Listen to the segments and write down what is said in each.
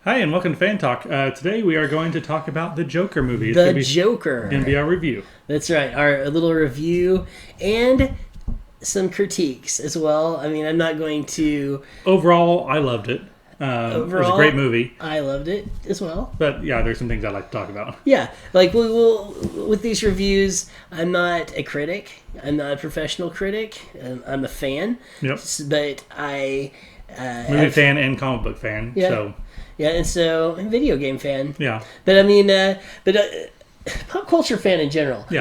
Hi, and welcome to Fan Talk. Today we are going to talk about the Joker movie. The Joker. Going to be our review. That's right, our little review and some critiques as well. I mean, I'm not going to... Overall, I loved it. It was a great movie. I loved it as well. But yeah, there's some things I'd like to talk about. Yeah, like we'll with these reviews, I'm not a critic. I'm not a professional critic. I'm a fan. Yep. But I... movie fan and comic book fan. Yeah. So. Yeah, and so I'm a video game fan. Yeah. But I mean, pop culture fan in general. Yeah.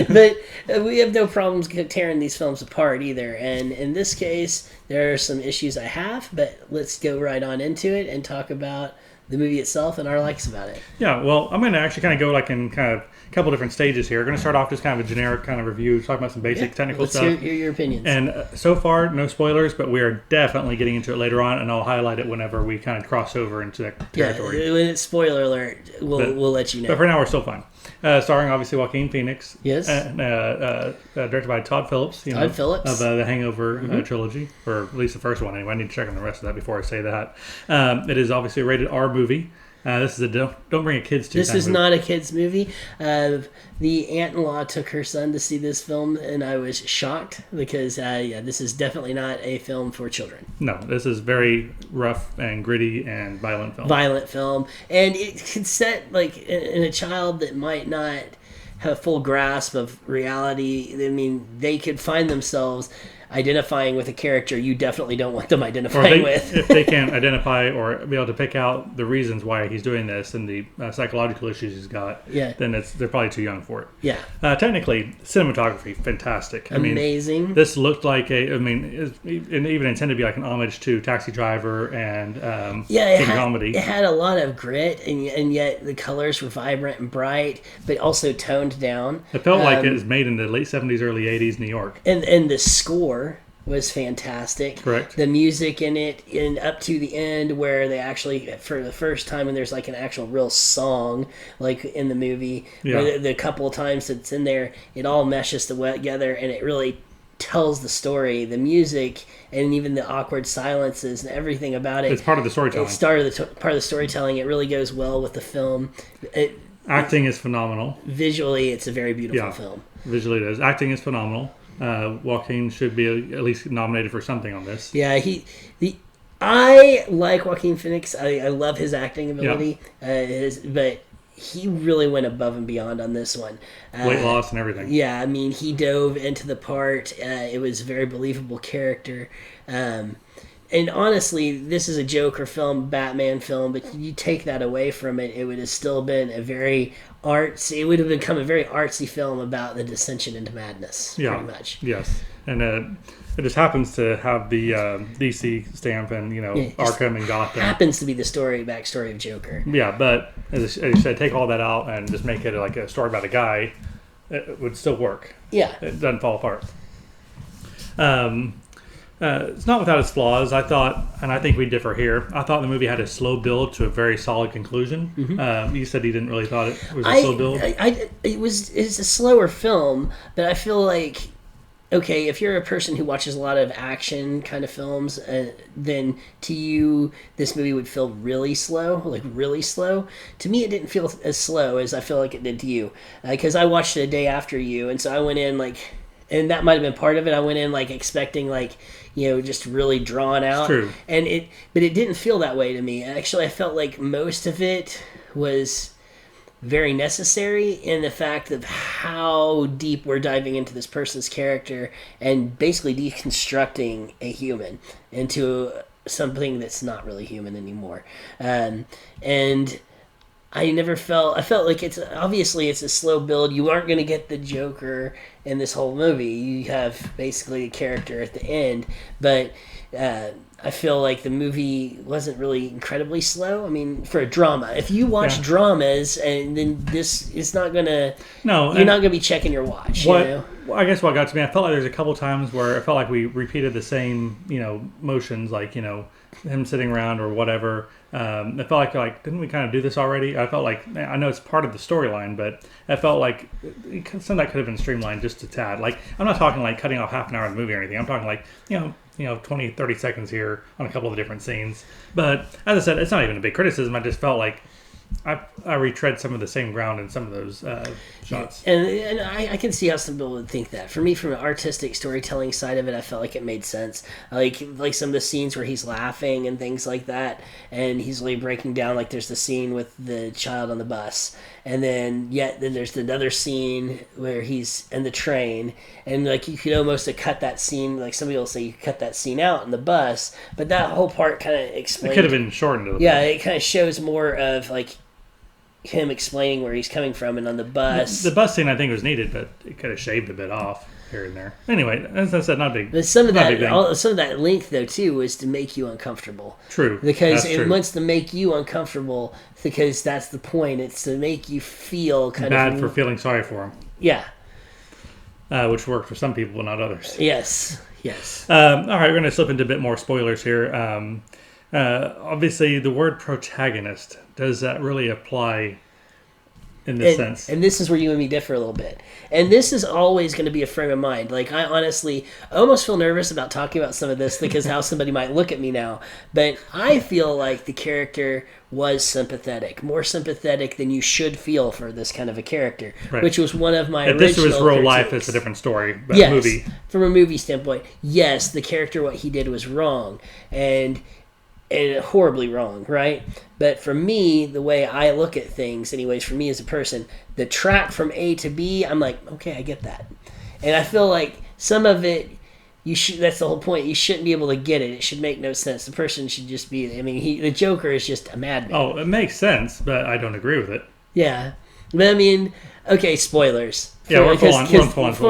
But we have no problems tearing these films apart either. And in this case, there are some issues I have, but let's go right on into it and talk about the movie itself and our likes about it. Yeah, well, I'm going to actually kind of go like in kind of a couple different stages here. We're going to start off just kind of a generic kind of review, talk about some basic technical stuff. Let's hear your opinions. And so far, no spoilers, but we are definitely getting into it later on, and I'll highlight it whenever we kind of cross over into that territory. Yeah, when it's spoiler alert, we'll let you know. But for now, we're still fine. Starring, obviously, Joaquin Phoenix. Yes. Directed by Todd Phillips. Todd Phillips. Of the Hangover trilogy, or at least the first one anyway. I need to check on the rest of that before I say that. It is obviously a rated R movie. This is a don't bring a kids to. This is not a kids movie. The aunt-in-law took her son to see this film, and I was shocked because this is definitely not a film for children. No, this is very rough and gritty and violent film. Violent film, and it could set like in a child that might not have a full grasp of reality. I mean, they could find themselves identifying with a character you definitely don't want them identifying with. If they can't identify or be able to pick out the reasons why he's doing this and the psychological issues he's got, then they're probably too young for it. Yeah. Technically, cinematography, fantastic. Amazing. I mean, this looked like it even intended to be like an homage to Taxi Driver and comedy. It had a lot of grit, and yet the colors were vibrant and bright, but also toned down. It felt like it was made in the late 70s, early 80s New York. And the score was fantastic. Correct. The music in it, and up to the end where they actually, for the first time, when there's like an actual real song, like in the movie, where the couple of times it's in there, it all meshes together, and it really tells the story. The music and even the awkward silences and everything about it. It's part of the storytelling. It's part of the storytelling. It really goes well with the film. Acting is phenomenal. Visually, it's a very beautiful film. Visually it is. Acting is phenomenal. Joaquin should be at least nominated for something on this. Yeah, I like Joaquin Phoenix. I love his acting ability, but he really went above and beyond on this one. Weight loss and everything. Yeah, I mean, he dove into the part. It was a very believable character. And honestly, this is a Joker film, Batman film, but you take that away from it, it would have still been a very artsy. It would have become a very artsy film about the descension into madness, pretty much. Yes, and it just happens to have the DC stamp and Arkham and Gotham. Happens to be the backstory of Joker. Yeah, but as you said, take all that out and just make it like a story about a guy. It would still work. Yeah, it doesn't fall apart. It's not without its flaws. I thought, and I think we differ here, I thought the movie had a slow build to a very solid conclusion. Mm-hmm. You said you didn't really thought it was a slow build. It's a slower film, but I feel like, okay, if you're a person who watches a lot of action kind of films, then to you, this movie would feel really slow, like really slow. To me, it didn't feel as slow as I feel like it did to you, because I watched it a day after you, and so I went in like, and that might have been part of it. I went in like expecting like, just really drawn out. True. But it didn't feel that way to me. Actually, I felt like most of it was very necessary in the fact of how deep we're diving into this person's character and basically deconstructing a human into something that's not really human anymore. And I felt like it's a slow build. You aren't going to get the Joker in this whole movie. You have basically a character at the end, but I feel like the movie wasn't really incredibly slow. I mean, for a drama, if you watch dramas, and then this is not gonna, you're not gonna be checking your watch. I guess what got to me, I felt like there's a couple times where I felt like we repeated the same, motions, like him sitting around or whatever. It felt like didn't we kind of do this already? I felt like I know it's part of the storyline, but I felt like some of that could have been streamlined just a tad. Like I'm not talking like cutting off half an hour of the movie or anything. I'm talking like 20, 30 seconds here on a couple of different scenes. But as I said, it's not even a big criticism. I just felt like I retread some of the same ground in some of those shots. And I can see how some people would think that. For me, from an artistic storytelling side of it, I felt like it made sense. Like some of the scenes where he's laughing and things like that, and he's really breaking down. Like there's the scene with the child on the bus, and then there's another scene where he's in the train, and like you could almost have cut that scene. Like somebody will say you cut that scene out in the bus, but that whole part kind of explains. It could have been shortened a little bit. It kind of shows more of like him explaining where he's coming from, and on the bus. The bus scene I think was needed, but it could have shaved a bit off here and there. Anyway, as I said, not big. But some of that length though too was to make you uncomfortable. True, because it wants to make you uncomfortable because that's the point. It's to make you feel kind bad of for feeling sorry for him. Yeah, which worked for some people, but not others. Yes. All right, we're going to slip into a bit more spoilers here. Obviously, the word protagonist, does that really apply in this sense? And this is where you and me differ a little bit. And this is always going to be a frame of mind. Like, I honestly almost feel nervous about talking about some of this because how somebody might look at me now. But I feel like the character was sympathetic. More sympathetic than you should feel for this kind of a character. Right. Which was one of my original If this was real critiques. life, it's a different story. But yes, movie. From a movie standpoint, yes, the character, what he did was wrong. And horribly wrong, right? But for me, the way I look at things, anyways, for me as a person, the track from A to B, I'm like, okay, I get that. And I feel like some of it, that's the whole point. You shouldn't be able to get it. It should make no sense. The person should just be, the Joker is just a madman. Oh, it makes sense, but I don't agree with it. Yeah. But I mean, okay, spoilers. Yeah, we're full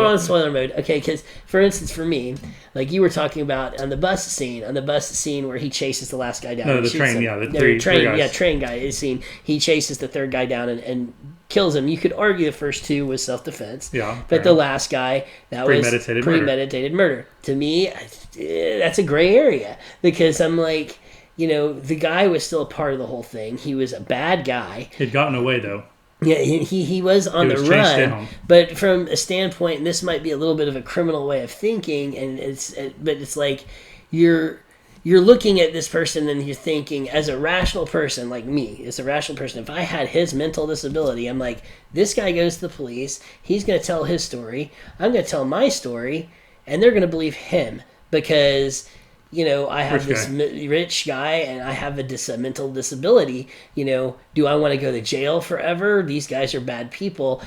on spoiler mode. Okay, because, for instance, for me, like you were talking about on the bus scene where he chases the last guy down. No, the train, train guy scene. He chases the third guy down and kills him. You could argue the first two was self-defense. Yeah. But the last guy, that was premeditated murder. To me, that's a gray area because I'm like, the guy was still a part of the whole thing. He was a bad guy. He'd gotten away, though. Yeah, he was on the run, but from a standpoint, and this might be a little bit of a criminal way of thinking, but it's like you're looking at this person and you're thinking, as a rational person like me, as a rational person, if I had his mental disability, I'm like, this guy goes to the police, he's going to tell his story, I'm going to tell my story, and they're going to believe him because I have rich guy and I have a mental disability. Do I want to go to jail forever? These guys are bad people.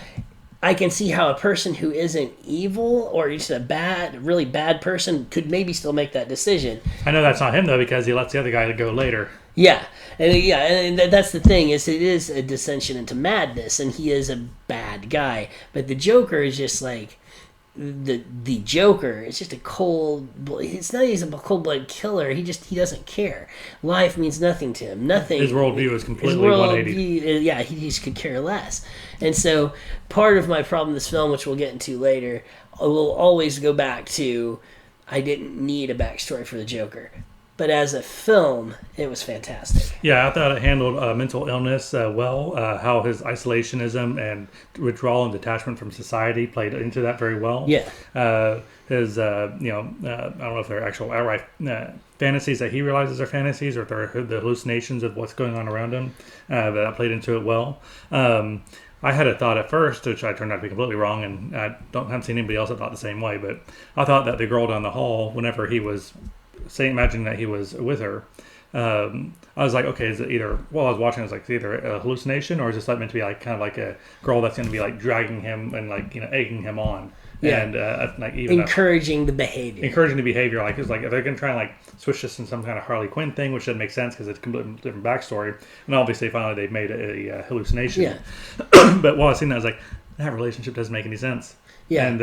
I can see how a person who isn't evil or just really bad person could maybe still make that decision. I know that's not him, though, because he lets the other guy go later. Yeah, and that's the thing, is it is a descension into madness, and he is a bad guy. But the Joker is just like... The Joker is just a it's not he's a cold-blooded killer. He doesn't care. Life means nothing to him. Nothing. His worldview is completely 180. Yeah, he just could care less. And so part of my problem with this film, which we'll get into later, will always go back to I didn't need a backstory for the Joker. But as a film, it was fantastic. Yeah, I thought it handled mental illness well. How his isolationism and withdrawal and detachment from society played into that very well. Yeah. His, I don't know if they're actual outright fantasies that he realizes are fantasies, or if they're the hallucinations of what's going on around him. But that played into it well. I had a thought at first, which I turned out to be completely wrong, and I haven't seen anybody else that thought the same way. But I thought that the girl down the hall, whenever he was imagining that he was with her, I was like, okay, is it either, while I was watching, I was like, it's either a hallucination, or is this like meant to be like kind of like a girl that's going to be like dragging him and like, egging him on, and like even encouraging the behavior. Like it's like if they're going to try and like switch this in some kind of Harley Quinn thing, which doesn't make sense because it's a completely different backstory, and obviously finally they've made a hallucination. Yeah. But while I seen that, I was like, that relationship doesn't make any sense. Yeah. And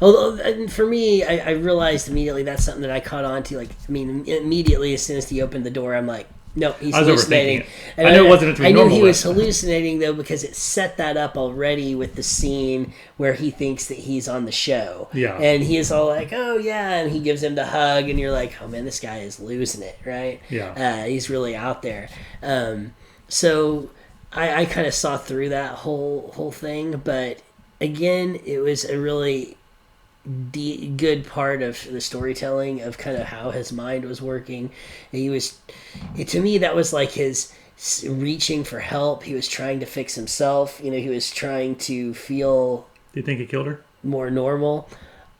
although for me, I realized immediately that's something that I caught on to. Like, immediately as soon as he opened the door, I'm like, No, he's I was hallucinating. overthinking it. I know it wasn't meant to be I knew normal. he was hallucinating though because it set that up already with the scene where he thinks that he's on the show. Yeah. And he's all like, "Oh yeah," and he gives him the hug, and you're like, "Oh man, this guy is losing it, right?" Yeah. He's really out there. So I kind of saw through that whole thing, but again, it was a really good part of the storytelling of kind of how his mind was working. To me, that was like his reaching for help. He was trying to fix himself. He was trying to feel. Do you think he killed her? More normal.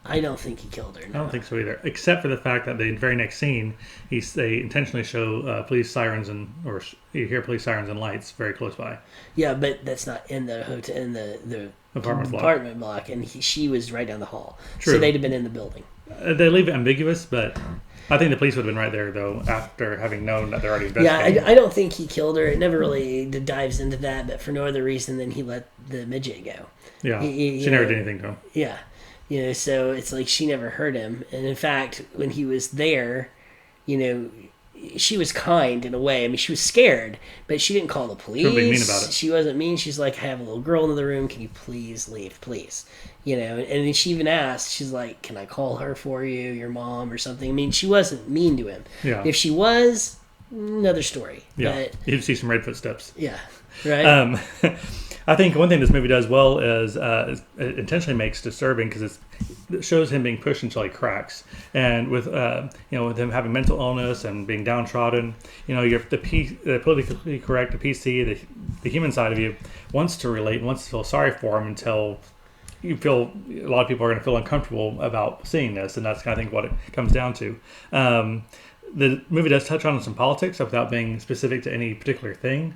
I don't think he killed her. No. I don't think so either. Except for the fact that the very next scene, they intentionally show police sirens or you hear police sirens and lights very close by. Yeah, but that's not in the hotel in the apartment block, and she was right down the hall. True. So they'd have been in the building. They leave it ambiguous, but I think the police would have been right there though after having known that they're already investigating. Yeah, I don't think he killed her. It never really dives into that, but for no other reason than he let the midget go. Yeah, she never did anything to him. Yeah. So it's like she never hurt him. And in fact, when he was there, she was kind in a way. I mean, she was scared, but she didn't call the police. She wasn't being mean about it. She wasn't mean. She's like, I have a little girl in the room. Can you please leave, please? And then she even asked, she's like, can I call her for you, your mom or something? I mean, she wasn't mean to him. Yeah. If she was, another story. Yeah, but, you'd see some red footsteps. Yeah, right? I think one thing this movie does well is it intentionally makes disturbing because it shows him being pushed until he cracks, and with with him having mental illness and being downtrodden, you're the politically correct, the PC, the human side of you wants to relate, wants to feel sorry for him until you feel a lot of people are going to feel uncomfortable about seeing this, and that's kind of think what it comes down to. The movie does touch on some politics without being specific to any particular thing.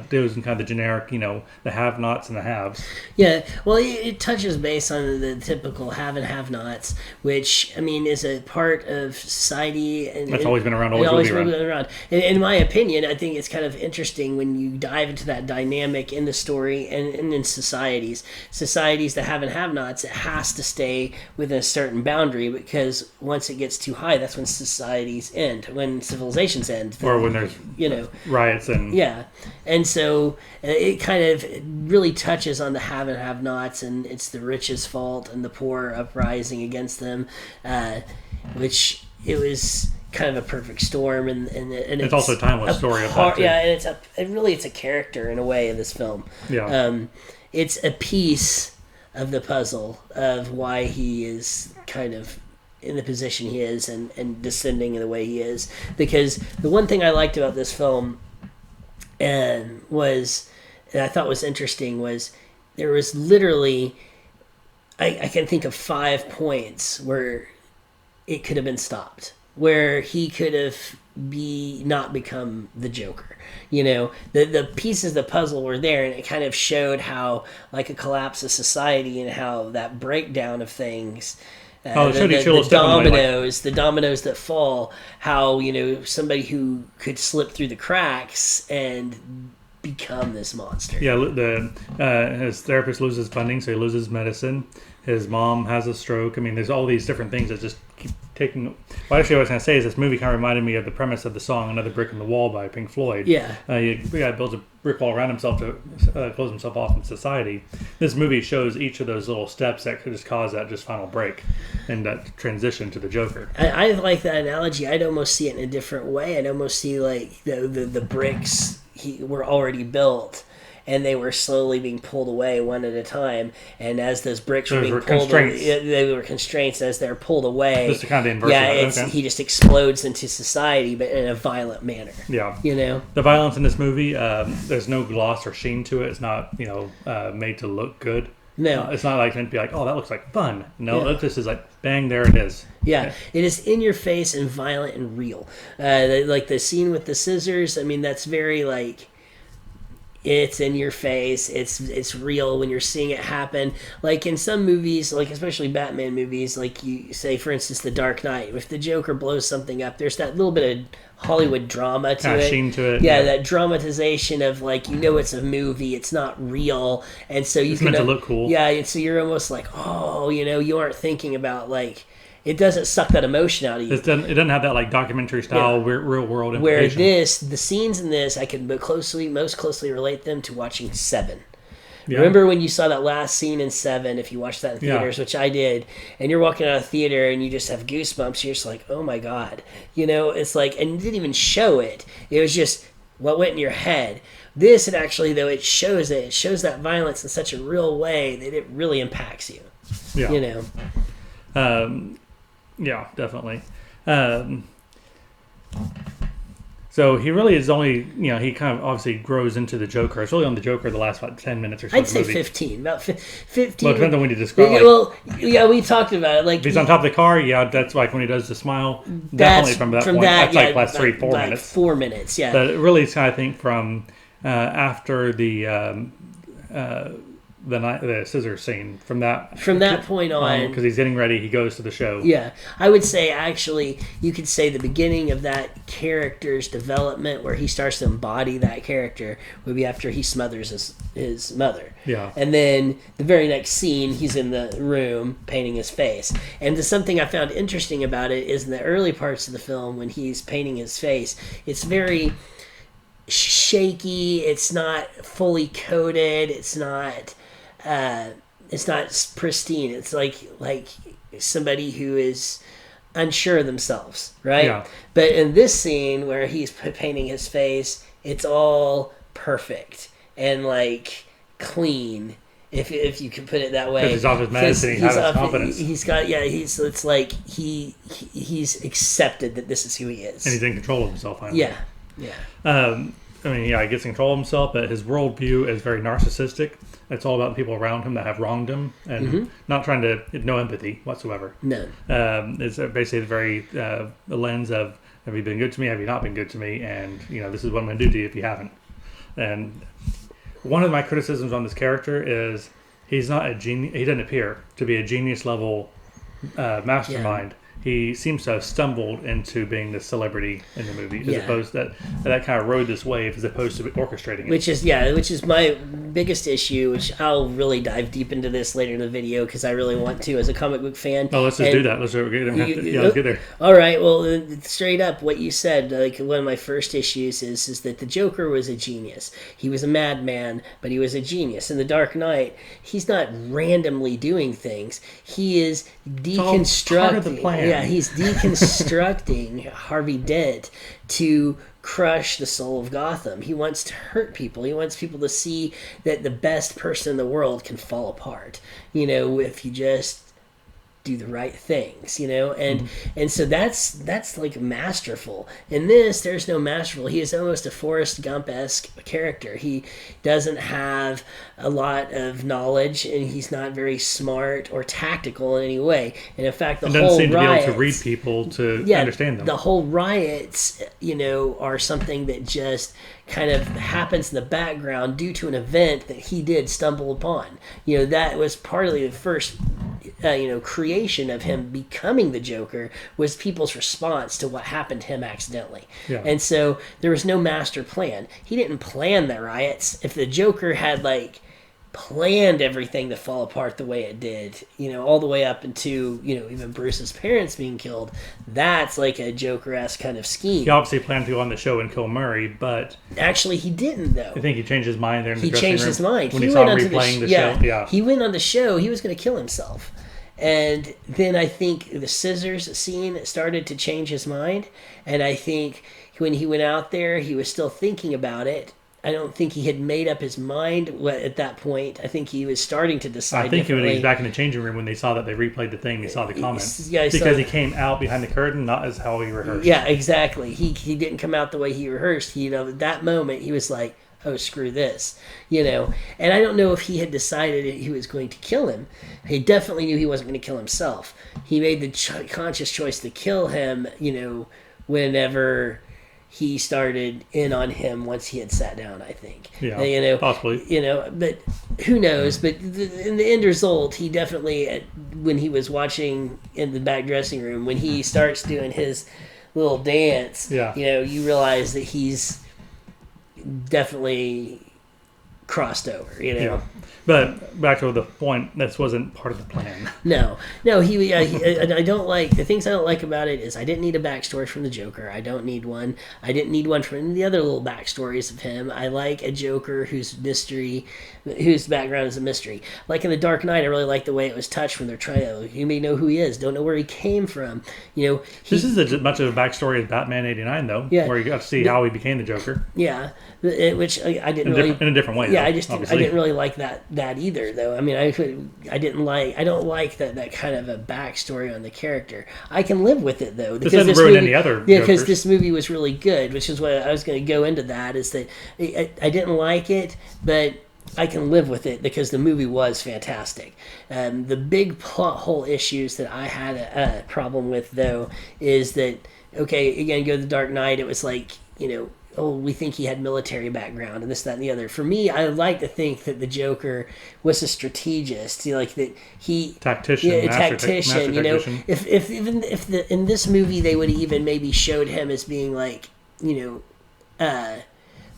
Those and kind of the generic, the have-nots and the haves. Yeah, well, it touches base on the typical have and have-nots, which, I mean, is a part of society. And that's always been around, always will be around. In my opinion, I think it's kind of interesting when you dive into that dynamic in the story and in societies. Societies that have and have-nots, it has to stay within a certain boundary because once it gets too high, that's when societies end, when civilizations end. Or when there's riots and... Yeah. And so it kind of really touches on the have and have-nots, and it's the rich's fault and the poor uprising against them, which it was kind of a perfect storm. And it's also a timeless story of that too. Yeah, and it's a character in a way in this film. Yeah. It's a piece of the puzzle of why he is kind of in the position he is and descending in the way he is. Because the one thing I liked about this film and I thought was interesting was there was literally I can think of 5 points where it could have been stopped, where he could have not become the Joker. The pieces of the puzzle were there, and it kind of showed how like a collapse of society and how that breakdown of things. The dominoes that fall, how somebody who could slip through the cracks and become this monster. Yeah, his therapist loses funding, so he loses medicine. His mom has a stroke. I mean, there's all these different things that just keep taking... Well, actually, what I was going to say is this movie kind of reminded me of the premise of the song "Another Brick in the Wall" by Pink Floyd. Yeah. The guy builds a brick wall around himself to close himself off from society. This movie shows each of those little steps that could just cause that just final break and that transition to the Joker. I like that analogy. I'd almost see it in a different way. I'd almost see like the bricks were already built, and they were slowly being pulled away one at a time. And as those bricks were being pulled away, they were constraints. As they're pulled away, just kind of inverse. Yeah, he just explodes into society, but in a violent manner. Yeah, the violence in this movie, there's no gloss or sheen to it. It's not made to look good. No, it's not like meant to be like, oh, that looks like fun. No, this is like, bang, there it is. Yeah, it is in your face and violent and real. Like the scene with the scissors. I mean, that's very like. It's in your face. It's real when you're seeing it happen. Like in some movies, like especially Batman movies, like you say, for instance, The Dark Knight. If the Joker blows something up, there's that little bit of Hollywood drama to it. Sheen to it. Yeah, that dramatization of like it's a movie, it's not real, and so it's meant to look cool. Yeah, and so you're almost like, oh, you aren't thinking about like. it doesn't suck that emotion out of you. It doesn't have that like documentary style real world information. Where the scenes in this, I can most closely relate them to watching Seven. Yeah. Remember when you saw that last scene in Seven, if you watched that in theaters, which I did, and you're walking out of the theater and you just have goosebumps, you're just like, oh my God. It's like, and you didn't even show it. It was just what went in your head. This, it actually, though, it shows that violence in such a real way that it really impacts you. Yeah. Yeah, definitely. So he really is only, he kind of obviously grows into the Joker. It's really on the Joker the last, 10 minutes or so. I'd say 15. About 15. Well, it depends on when you describe it. We talked about it. Like, if he's on top of the car, that's like when he does the smile. Definitely from that point. That's like last 3-4 minutes. 4 minutes, yeah. But it really is kind of, I think, from after the scissor scene, from that point on, because he's getting ready, he goes to the show. Yeah, I would say actually you could say the beginning of that character's development, where he starts to embody that character, would be after he smothers his mother. Yeah, and then the very next scene, he's in the room painting his face. And something I found interesting about it is in the early parts of the film when he's painting his face, it's very shaky. It's not fully coated. It's not pristine. It's like somebody who is unsure of themselves, right? Yeah. But in this scene where he's painting his face, it's all perfect and like clean, if you can put it that way. Because he's off his medicine, he has confidence. It's like he's accepted that this is who he is, and he's in control of himself. Finally. Yeah. He gets control of himself, but his worldview is very narcissistic. It's all about the people around him that have wronged him, and not trying to, no empathy whatsoever. None. It's basically the lens of, have you been good to me? Have you not been good to me? And, this is what I'm going to do to you if you haven't. And one of my criticisms on this character is he's not a genius. He doesn't appear to be a genius level mastermind. Yeah. He seems to have stumbled into being the celebrity in the movie, as opposed to that kind of rode this wave as opposed to orchestrating it. Which is my biggest issue, which I'll really dive deep into this later in the video because I really want to as a comic book fan. Oh, let's just do that. Let's get there. All right. Well, straight up, what you said, like one of my first issues is that the Joker was a genius. He was a madman, but he was a genius. In The Dark Knight, he's not randomly doing things. He is deconstructing. Part of the plan. Yeah, he's deconstructing Harvey Dent to crush the soul of Gotham. He wants to hurt people. He wants people to see that the best person in the world can fall apart, if you just do the right things, and so that's like masterful. In this, there's no masterful. He is almost a Forrest Gump-esque character. He doesn't have a lot of knowledge, and he's not very smart or tactical in any way. And in fact, the whole riots, doesn't seem to be able to read people to understand them. The whole riots, are something that just kind of happens in the background due to an event that he did stumble upon. That was partly the first creation of him becoming the Joker, was people's response to what happened to him accidentally. Yeah. And so there was no master plan. He didn't plan the riots. If the Joker had planned everything to fall apart the way it did, all the way up into, even Bruce's parents being killed, that's like a Joker-esque kind of scheme. He obviously planned to go on the show and kill Murray, but... Actually, he didn't, though. I think he changed his mind there in the dressing room. He changed his mind. When he saw him replaying the show. Yeah. He went on the show, he was going to kill himself. And then I think the scissors scene started to change his mind. And I think when he went out there, he was still thinking about it. I don't think he had made up his mind at that point. I think he was starting to decide. I think when he was back in the changing room when they saw that they replayed the thing, they saw the comments. Because he came out behind the curtain, not as how he rehearsed. Yeah, exactly. He didn't come out the way he rehearsed. At that moment, he was like, oh, screw this, and I don't know if he had decided he was going to kill him. He definitely knew he wasn't going to kill himself. He made the conscious choice to kill him, whenever he started in on him once he had sat down, I think. Yeah, possibly. But who knows? But in the end result, he definitely, when he was watching in the back dressing room, when he starts doing his little dance, you realize that he's definitely crossed over, you know. Yeah. But back to the point, this wasn't part of the plan. No, I don't like the things I don't like about it is I didn't need a backstory from the Joker. I don't need one. I didn't need one from any of the other little backstories of him. I like a Joker whose background is a mystery. Like in The Dark Knight, I really like the way it was touched when they're trying to, you may know who he is, don't know where he came from. You know, this is as much of a backstory as Batman '89, though, where you got to see how he became the Joker. Yeah, which I didn't really in a different way. Yeah, though, I didn't really like that either, though. I mean, I don't like that kind of a backstory on the character. I can live with it though. This doesn't ruin any other. Yeah, because this movie was really good, which is what I was going to go into. That is that I didn't like it, but I can live with it because the movie was fantastic. The big plot hole issues that I had a problem with, though, is that, okay, again, go to The Dark Knight, it was like, you know, oh, we think he had military background and this, that, and the other. For me, I like to think that the Joker was a strategist. You know, like that tactician, master you know, if in this movie they would have even maybe showed him as being like, you know,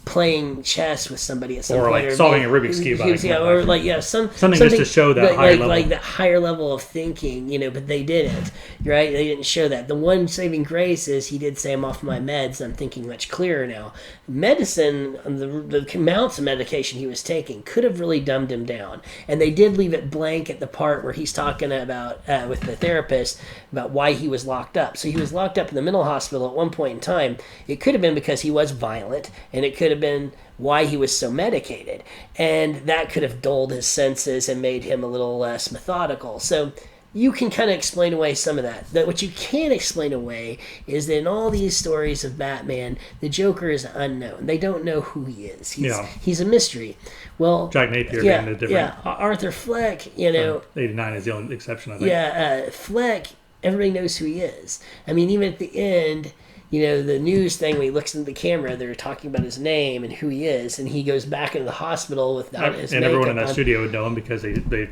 playing chess with somebody at some point, or like solving a Rubik's cube, or like something just to show that higher level, like that higher level of thinking, you know. But they didn't, right? They didn't show that. The one saving grace is he did say, "I'm off my meds. I'm thinking much clearer now." Medicine, the amounts of medication he was taking could have really dumbed him down, and they did leave it blank at the part where he's talking about with the therapist about why he was locked up. So he was locked up in the mental hospital at one point in time. It could have been because he was violent, and it could have been why he was so medicated, and that could have dulled his senses and made him a little less methodical. So you can kind of explain away some of that. What you can't explain away is that in all these stories of Batman, the Joker is unknown. They don't know who he is. He's a mystery. Well, Jack Napier being the different. Yeah, Arthur Fleck, you know. 89 is the only exception, I think. Yeah, Fleck, everybody knows who he is. I mean, even at the end, you know, the news thing, when he looks into the camera, they're talking about his name and who he is, and he goes back into the hospital without his makeup on. And everyone in that studio would know him because they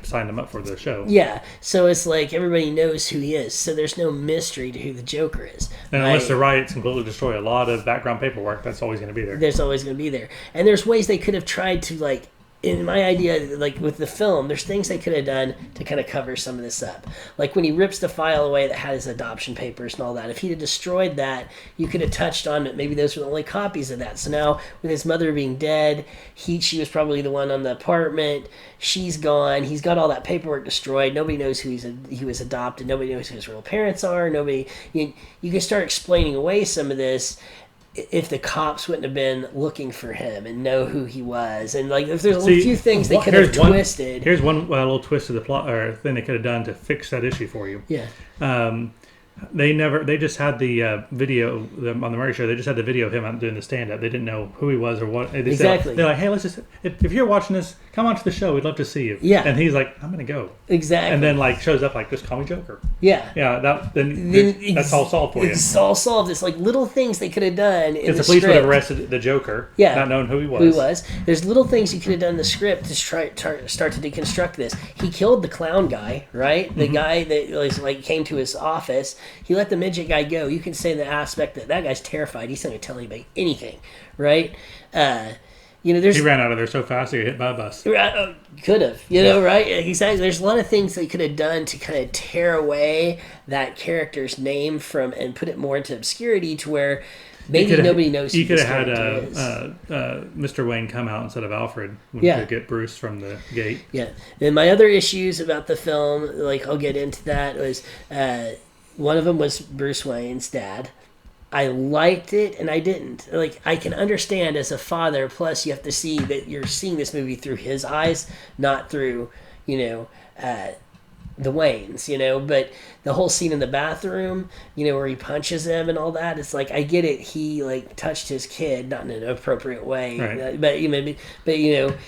signed him up for the show. Yeah, so it's like everybody knows who he is, so there's no mystery to who the Joker is. And unless the riots completely destroy a lot of background paperwork, that's always going to be there. There's always going to be there. And there's ways they could have tried to, like, in my idea, like with the film, there's things they could have done to kind of cover some of this up. Like when he rips the file away that had his adoption papers and all that. If he had destroyed that, you could have touched on it. Maybe those were the only copies of that. So now, with his mother being dead, she was probably the one on the apartment. She's gone. He's got all that paperwork destroyed. Nobody knows who he was adopted. Nobody knows who his real parents are. You can start explaining away some of this if the cops wouldn't have been looking for him and know who he was. And like, if there's a few things they could have twisted. Here's one little twist of the plot, or thing they could have done to fix that issue for you. Yeah. They just had the video on the Murray Show. They just had the video of him out doing the stand-up. They didn't know who he was or what. Exactly. They're like, hey, let's just, if you're watching this, come on to the show. We'd love to see you. Yeah. And he's like, I'm going to go. Exactly. And then like shows up like, just call me Joker. Yeah. Yeah. That's all solved for you. It's all solved. It's like little things they could have done in the police script. would have arrested the Joker. Yeah. Not knowing who he was. There's little things you could have done in the script to start to deconstruct this. He killed the clown guy, right? The guy that was like came to his office. He let the midget guy go. You can say the aspect that guy's terrified. He's not going to tell anybody anything, right? He ran out of there so fast he got hit by a bus. Could have, right? Exactly. There's a lot of things they could have done to kind of tear away that character's name from and put it more into obscurity to where maybe nobody knows. You could have had Mr. Wayne come out instead of Alfred when you could get Bruce from the gate. Yeah. And my other issues about the film, like I'll get into that, was one of them was Bruce Wayne's dad. I liked it and I didn't. Like, I can understand as a father, plus you have to see that you're seeing this movie through his eyes, not through, the Waynes, but the whole scene in the bathroom, where he punches him and all that, it's like, I get it. He like touched his kid, not in an appropriate way, right. But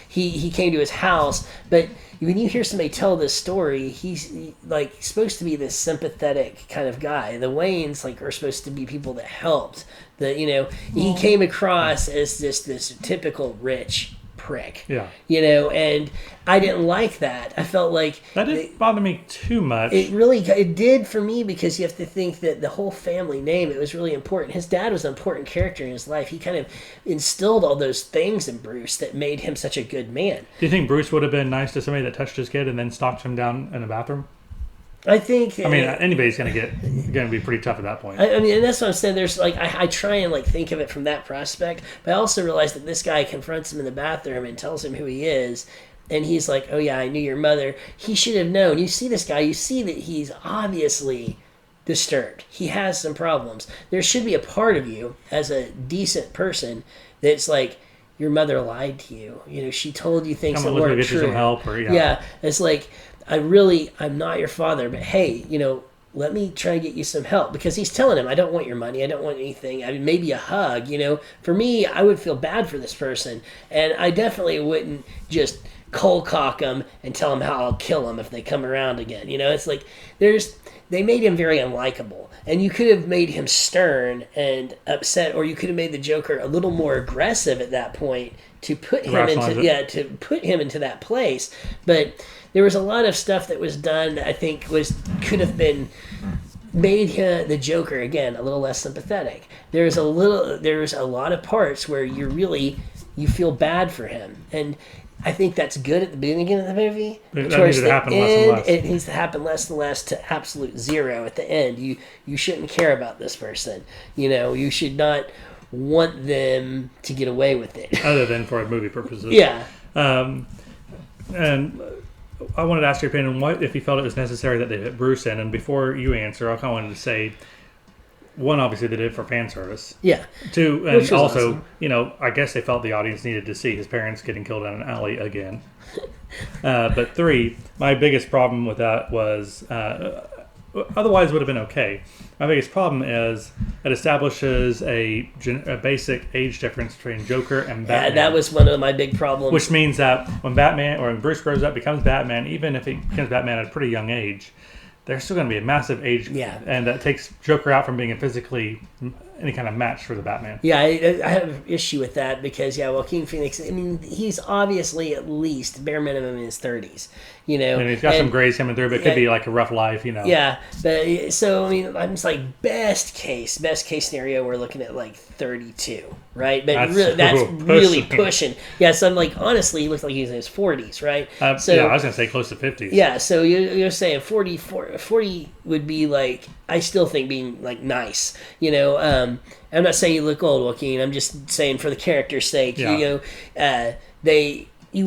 he came to his house. But when you hear somebody tell this story, he's like supposed to be this sympathetic kind of guy. The Waynes are supposed to be people that helped. He came across as this typical rich prick. Yeah. And I didn't like that. I felt like That didn't bother me too much. it did for me, because you have to think that the whole family name, it was really important. His dad was an important character in his life. He kind of instilled all those things in Bruce that made him such a good man. Do you think Bruce would have been nice to somebody that touched his kid and then stalked him down in the bathroom? I think. I mean, anybody's going to be pretty tough at that point. I mean, and that's what I'm saying. There's like, I try and like think of it from that prospect, but I also realize that this guy confronts him in the bathroom and tells him who he is, and he's like, "Oh yeah, I knew your mother." He should have known. You see this guy, you see that he's obviously disturbed. He has some problems. There should be a part of you as a decent person that's like, your mother lied to you. She told you things that weren't get true. You some help, yeah, it's like, I'm not your father, but hey, let me try and get you some help. Because he's telling him, I don't want your money, I don't want anything. I mean, maybe a hug, For me, I would feel bad for this person, and I definitely wouldn't just cold cock them and tell them how I'll kill them if they come around again. It's like, they made him very unlikable. And you could have made him stern and upset, or you could have made the Joker a little more aggressive at that point to put him into that place. But there was a lot of stuff that was done that I think could have been made the Joker again a little less sympathetic. There's a lot of parts where you feel bad for him, and I think that's good at the beginning of the movie. But that needs to happen less and less. It needs to happen less and less to absolute zero at the end. You shouldn't care about this person. You should not want them to get away with it. Other than for movie purposes. Yeah. And I wanted to ask your opinion on what if you felt it was necessary that they put Bruce in. And before you answer, I kind of wanted to say, one, obviously they did it for fan service. Yeah. Two, and also, awesome. I guess they felt the audience needed to see his parents getting killed in an alley again. But three, my biggest problem with that was, otherwise it would have been okay. My biggest problem is it establishes a basic age difference between Joker and Batman. Yeah, that was one of my big problems. Which means that when Bruce grows up, becomes Batman, even if he becomes Batman at a pretty young age, there's still going to be a massive age, and that takes Joker out from being a physically any kind of match for the Batman. Yeah, I have an issue with that because, Joaquin Phoenix, I mean, he's obviously at least bare minimum in his 30s, And he's got some grays coming through, but it could be like a rough life, Yeah, but so, I mean, I'm just like, best case scenario, we're looking at like 32, right? But that's really pushing. Yeah, so I'm like, honestly, he looks like he's in his 40s, right? I was going to say close to 50s. Yeah, so you're saying 40 would be like, I still think being like nice, I'm not saying you look old, Joaquin. I'm just saying for the character's sake, you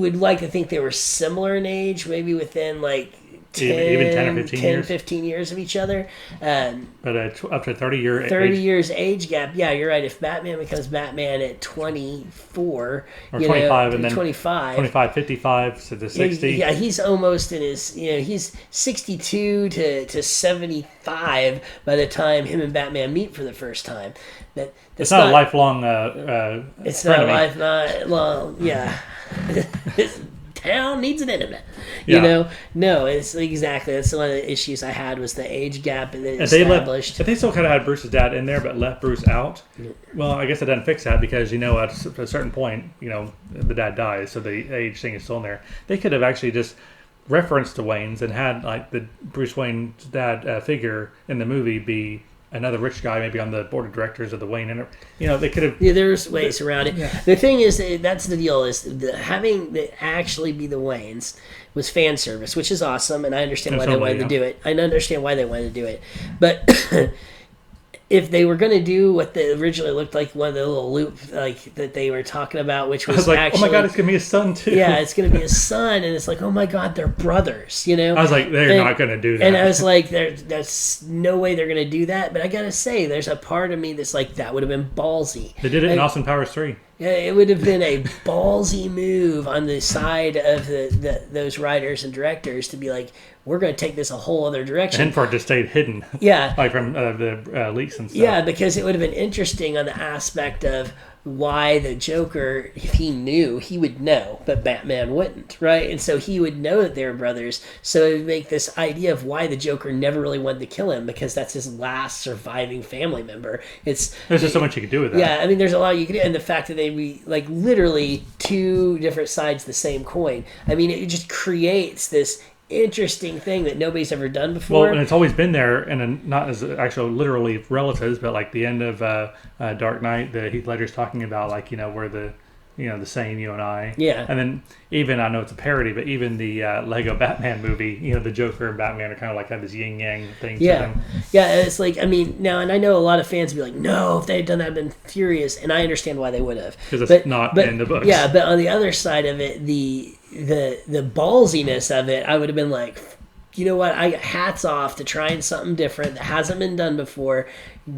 would like to think they were similar in age, maybe within like 10 or 15 years of each other. But up to 30 years age gap. Yeah, you're right. If Batman becomes Batman at 24 or 25 and then 25, 55 to the 60. Yeah, he's almost in his, he's 62 to 75 by the time him and Batman meet for the first time. It's not a lifelong it's not a lifelong, yeah. This town needs an intimate. No, it's exactly, that's one of the issues I had was the age gap and then established. If they still kind of had Bruce's dad in there but left Bruce out, well, I guess it doesn't fix that because, at a certain point, the dad dies, so the age thing is still in there. They could have actually just referenced to Wayne's and had like the Bruce Wayne's dad figure in the movie be another rich guy, maybe on the board of directors of the Wayne. They could have. Yeah, there's ways around it. Yeah. The thing is, that's the deal. Is having it actually be the Waynes was fan service, which is awesome, and I understand why they wanted to do it. I understand why they wanted to do it, but. If they were going to do what they originally looked like, one of the little loop like that they were talking about, which was like, actually, oh my god, it's going to be his son too. Yeah, it's going to be his son, and it's like, oh my god, they're brothers, I was like, they're not going to do that. And I was like, there's no way they're going to do that. But I got to say, there's a part of me that's like, that would have been ballsy. They did it in Austin Powers 3. Yeah, it would have been a ballsy move on the side of those writers and directors to be like, we're going to take this a whole other direction. And for it to stay hidden. Yeah. Like from the leaks and stuff. Yeah, because it would have been interesting on the aspect of, why the Joker, if he knew, he would know, but Batman wouldn't, right? And so he would know that they were brothers. So it would make this idea of why the Joker never really wanted to kill him, because that's his last surviving family member. There's just so much you could do with that. Yeah, I mean, there's a lot you could do, and the fact that they be like literally two different sides of the same coin. I mean, it just creates this interesting thing that nobody's ever done before. Well, and it's always been there, and not as actual literally relatives, but like the end of Dark Knight, the Heath Ledger's talking about like we're the same, you and I. Yeah. And then even, I know it's a parody, but even the Lego Batman movie, the Joker and Batman are kind of like have this yin yang thing. Yeah. To them. Yeah. It's like, I mean, now, and I know a lot of fans would be like, no, if they had done that, I'd been furious, and I understand why they would have. Because it's not in the books. Yeah, but on the other side of it, the ballsiness of it, I would have been like, you know what? Hats off to trying something different that hasn't been done before.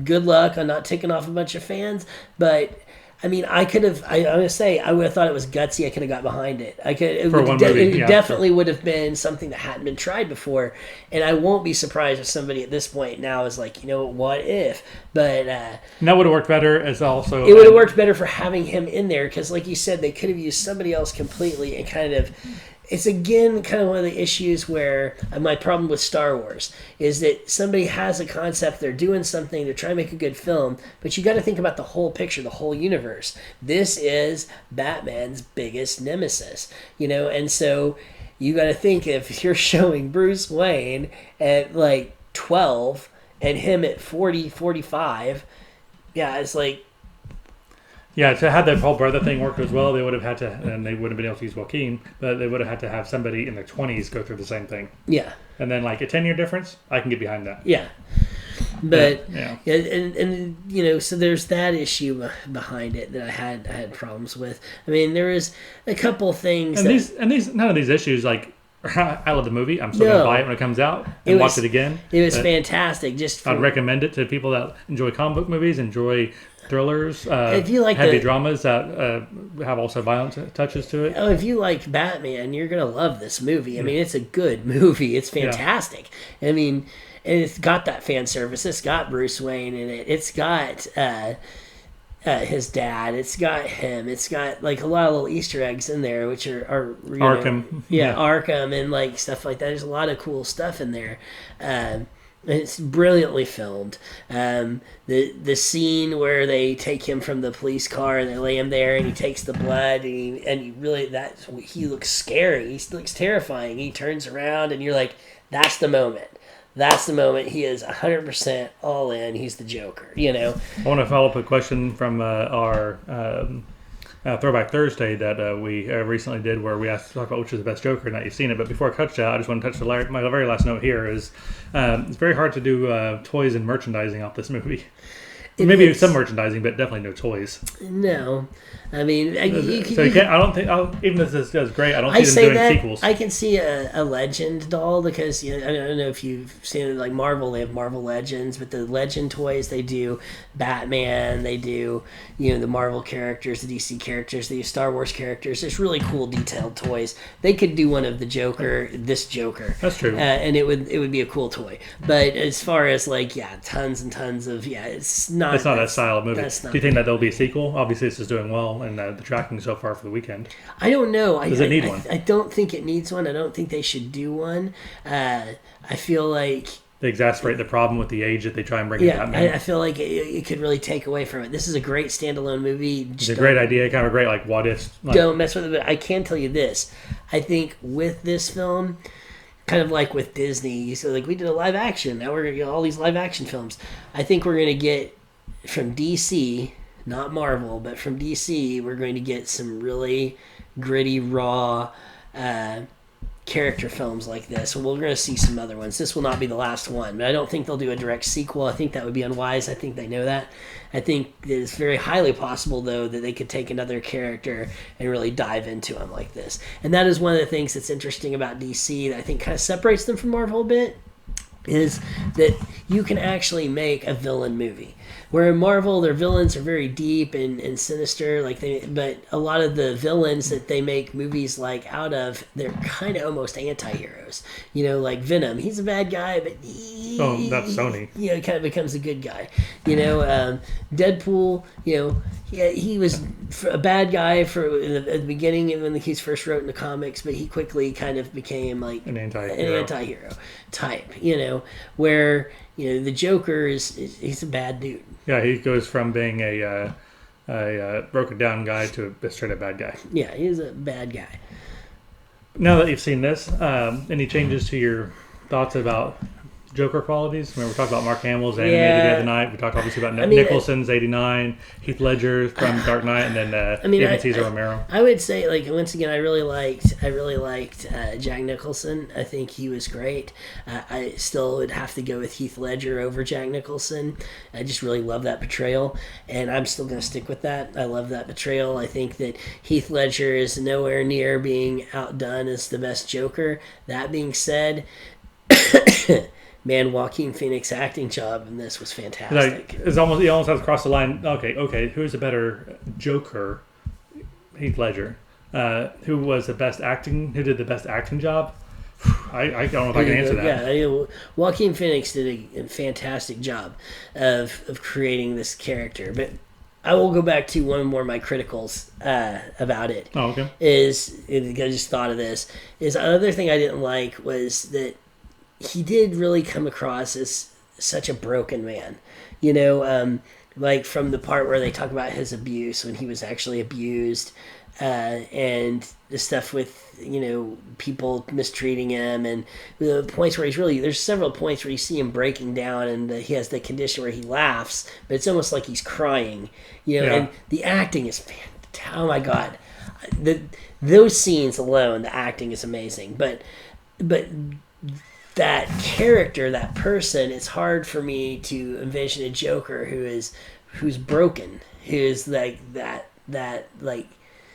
Good luck on not ticking off a bunch of fans, but I mean, I'm going to say, I would have thought it was gutsy. I could have got behind it. It definitely would have been something that hadn't been tried before. And I won't be surprised if somebody at this point now is like, what if? But and that would have worked better as also. It would have worked better for having him in there because, like you said, they could have used somebody else completely and kind of. It's again kind of one of the issues where my problem with Star Wars is that somebody has a concept, they're doing something, they're trying to make a good film, but you got to think about the whole picture, the whole universe. This is Batman's biggest nemesis, and so you got to think if you're showing Bruce Wayne at like 12 and him at 40, 45, yeah, it's like. Yeah, to have that whole brother thing work as well, they would have had to, and they wouldn't have been able to use Joaquin, but they would have had to have somebody in their 20s go through the same thing. Yeah. And then like a 10-year difference, I can get behind that. Yeah. But, yeah. And so there's that issue behind it that I had problems with. I mean, there was a couple things. And these none of these issues, like, I love the movie. I'm still going to buy it when it comes out and watch it again. It was fantastic. I'd recommend it to people that enjoy comic book movies, enjoy thrillers, if you like heavy dramas that have also violent touches to it. Oh, if you like Batman, you're going to love this movie. I mean, it's a good movie. It's fantastic. Yeah. I mean, and it's got that fan service. It's got Bruce Wayne in it. It's got his dad. It's got him. It's got like a lot of little Easter eggs in there, which are Arkham. Yeah, Arkham and like stuff like that. There's a lot of cool stuff in there. It's brilliantly filmed. The scene where they take him from the police car and they lay him there and he takes the blood and he looks scary. He looks terrifying. He turns around and you're like, that's the moment. That's the moment. He is 100% all in. He's the Joker, I want to follow up a question from our Throwback Thursday that we recently did, where we asked to talk about which is the best Joker. Now you've seen it, but before I touch that, I just want to touch my very last note here is it's very hard to do toys and merchandising off this movie. Maybe some merchandising, but definitely no toys. No, I mean, you can't. I don't think. Even if this does great, I don't see them doing sequels. I can see a Legend doll because I don't know if you've seen it, like Marvel. They have Marvel Legends, but the Legend toys they do Batman, they do the Marvel characters, the DC characters, the Star Wars characters. It's really cool, detailed toys. They could do one of the Joker, this Joker. That's true, and it would be a cool toy. But as far as tons and tons of it's not. It's not that style of movie. Do you think that there'll be a sequel? Obviously, this is doing well, and the tracking so far for the weekend. I don't know. Does it need one? I don't think it needs one. I don't think they should do one. I feel like they exasperate the problem with the age that they try and bring it out. I feel like it could really take away from it. This is a great standalone movie. It's a great idea, kind of great, like what if. Don't mess with it. But I can tell you this: I think with this film. Kind of like with Disney, so like we did a live action. Now we're gonna get all these live action films. I think we're gonna get from DC, not Marvel, but from DC, we're going to get some really gritty, raw character films like this. Well, we're going to see some other ones. This will not be the last one, but I don't think they'll do a direct sequel. I think that would be unwise. I think they know that. I think it's very highly possible, though, that they could take another character and really dive into him like this. And that is one of the things that's interesting about DC that I think kind of separates them from Marvel a bit. is that you can actually make a villain movie. Where in Marvel, their villains are very deep and sinister, but a lot of the villains that they make movies like out of, they're kind of almost anti-heroes. Like Venom, he's a bad guy, but that's Sony. He kind of becomes a good guy. Deadpool, he was a bad guy at the beginning and when he's first wrote in the comics, but he quickly kind of became like an anti-hero type. Where the Joker he's a bad dude. Yeah, he goes from being a broken down guy to a straight up bad guy. Yeah, he's a bad guy. Now that you've seen this, any changes to your thoughts about Joker qualities? Remember, we talked about Mark Hamill's animated the other night. We talked obviously about Nicholson's 89, Heath Ledger from Dark Knight, and then even Cesar Romero. I would say, once again, I really liked Jack Nicholson. I think he was great. I still would have to go with Heath Ledger over Jack Nicholson. I just really love that portrayal, and I'm still going to stick with that. I love that portrayal. I think that Heath Ledger is nowhere near being outdone as the best Joker. That being said, man, Joaquin Phoenix's acting job in this was fantastic. He almost has crossed the line. Okay, who's a better Joker? Heath Ledger. Who was the best acting? Who did the best acting job? I don't know if I can answer that. Yeah, Joaquin Phoenix did a fantastic job of creating this character. But I will go back to one more of my criticals about it. Oh, okay. I just thought of this. Another thing I didn't like was that he did really come across as such a broken man. Like from the part where they talk about his abuse, when he was actually abused, and the stuff with, people mistreating him, and the points where there's several points where you see him breaking down, and he has the condition where he laughs, but it's almost like he's crying, and the acting is fantastic. Oh my God. Those scenes alone, the acting is amazing, but that character, that person, it's hard for me to envision a Joker who's broken, who's like that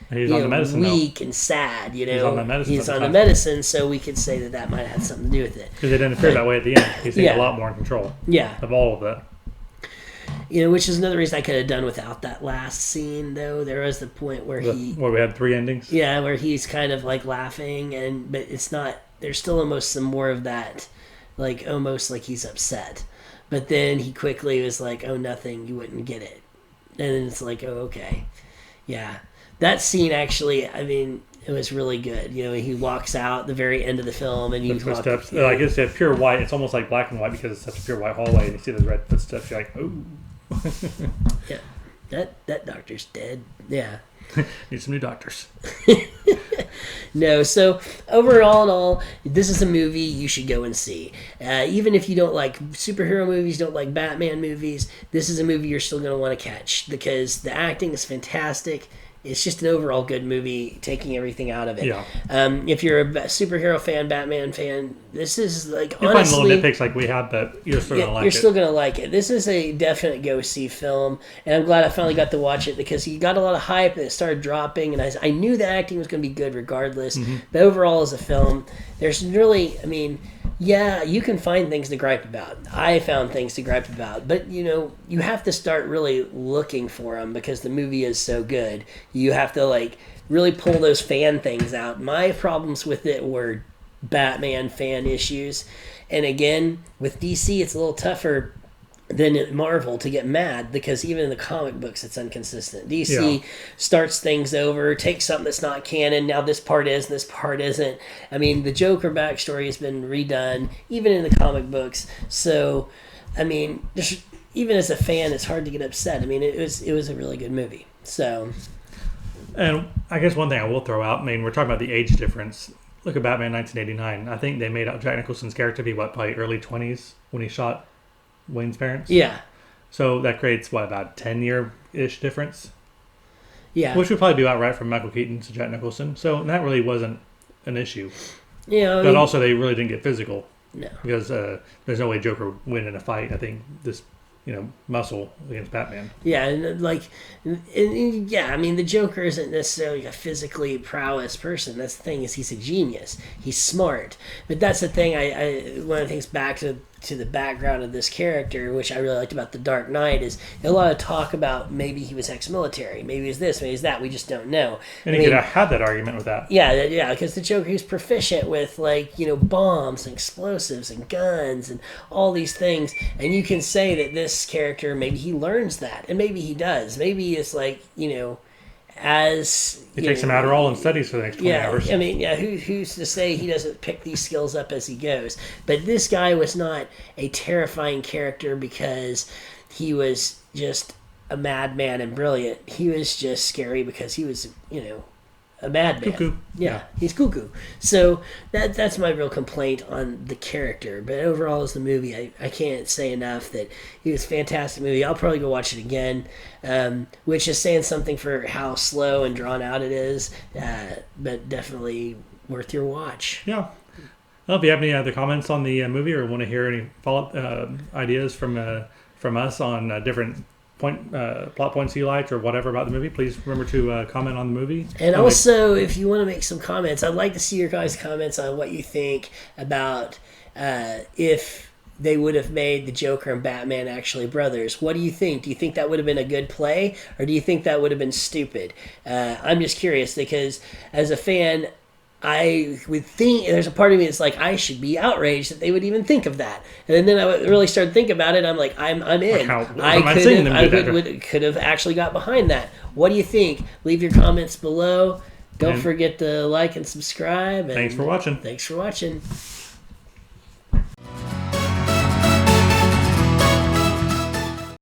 he's on the medicine, weak and sad. He's on the medicine. He's on the medicine, so we could say that might have had something to do with it. Because it didn't appear that way at the end. He seemed a lot more in control. Yeah. Of all of that. Which is another reason I could have done without that last scene, though. There was the point where where we had 3 endings. Yeah, where he's kind of like laughing, but it's not. There's still almost some more of that, like almost like he's upset. But then he quickly was like, "Oh, nothing. You wouldn't get it." And then it's like, "Oh, okay, yeah." That scene actually, I mean, it was really good. He walks out at the very end of the film, and you walk. Footsteps. Like it's a pure white. It's almost like black and white because it's such a pure white hallway. And you see those red footsteps. You're like, "Ooh." Yeah, that doctor's dead. Yeah. Need some new doctors. No, so overall in all, this is a movie you should go and see. Even if you don't like superhero movies, don't like Batman movies, this is a movie you're still going to want to catch because the acting is fantastic. It's just an overall good movie, taking everything out of it. Yeah. If you're a superhero fan, Batman fan, this is like you honestly, find little nitpicks like we have, but you're still gonna like it. You're still gonna like it. This is a definite go see film, and I'm glad I finally got to watch it because you got a lot of hype and it started dropping, and I knew the acting was gonna be good regardless. Mm-hmm. But overall, as a film, there's really, I mean. Yeah, you can find things to gripe about. I found things to gripe about. But, you have to start really looking for them because the movie is so good. You have to, really pull those fan things out. My problems with it were Batman fan issues. And again, with DC, it's a little tougher than at Marvel to get mad because even in the comic books it's inconsistent. DC starts things over, takes something that's not canon, now this part is, this part isn't. I mean, the Joker backstory has been redone, even in the comic books. So, I mean, even as a fan, it's hard to get upset. I mean, it was a really good movie. So, and I guess one thing I will throw out, I mean, we're talking about the age difference. Look at Batman 1989. I think they made out Jack Nicholson's character be, probably early 20s when he shot Wayne's parents? Yeah. So that creates, about 10-year-ish difference? Yeah. Which would probably be about right from Michael Keaton to Jack Nicholson. So that really wasn't an issue. Yeah. But also they really didn't get physical. No. Because there's no way Joker would win in a fight. I think this, muscle against Batman. Yeah, and I mean, the Joker isn't necessarily a physically prowess person. That's the thing, is he's a genius. He's smart. But that's the thing, one of the things back to to the background of this character, which I really liked about The Dark Knight, is a lot of talk about maybe he was ex-military, maybe he's this, maybe he's that. We just don't know. And he could have had that argument with that. Yeah, because the Joker, he's proficient with bombs and explosives and guns and all these things, and you can say that this character, maybe he learns that, and maybe he does. Maybe it's as he takes some Adderall and studies for the next 20 hours. I mean, who's to say he doesn't pick these skills up as he goes? But this guy was not a terrifying character because he was just a madman and brilliant. He was just scary because he was, a madman. Cuckoo. Yeah, he's cuckoo. So that's my real complaint on the character. But overall, as the movie, I can't say enough that it was a fantastic movie. I'll probably go watch it again, which is saying something for how slow and drawn out it is, but definitely worth your watch. Yeah. Well, if you have any other comments on the movie or want to hear any follow-up ideas from us on different plot points you liked or whatever about the movie, please remember to comment on the movie. And also, if you want to make some comments, I'd like to see your guys' comments on what you think about if they would have made the Joker and Batman actually brothers. What do you think? Do you think that would have been a good play, or do you think that would have been stupid? I'm just curious because as a fan, I would think there's a part of me that's like, I should be outraged that they would even think of that. And then I really started thinking about it. I'm like, I'm in. I could have actually got behind that. What do you think? Leave your comments below. Don't forget to like and subscribe. And thanks for watching. Thanks for watching.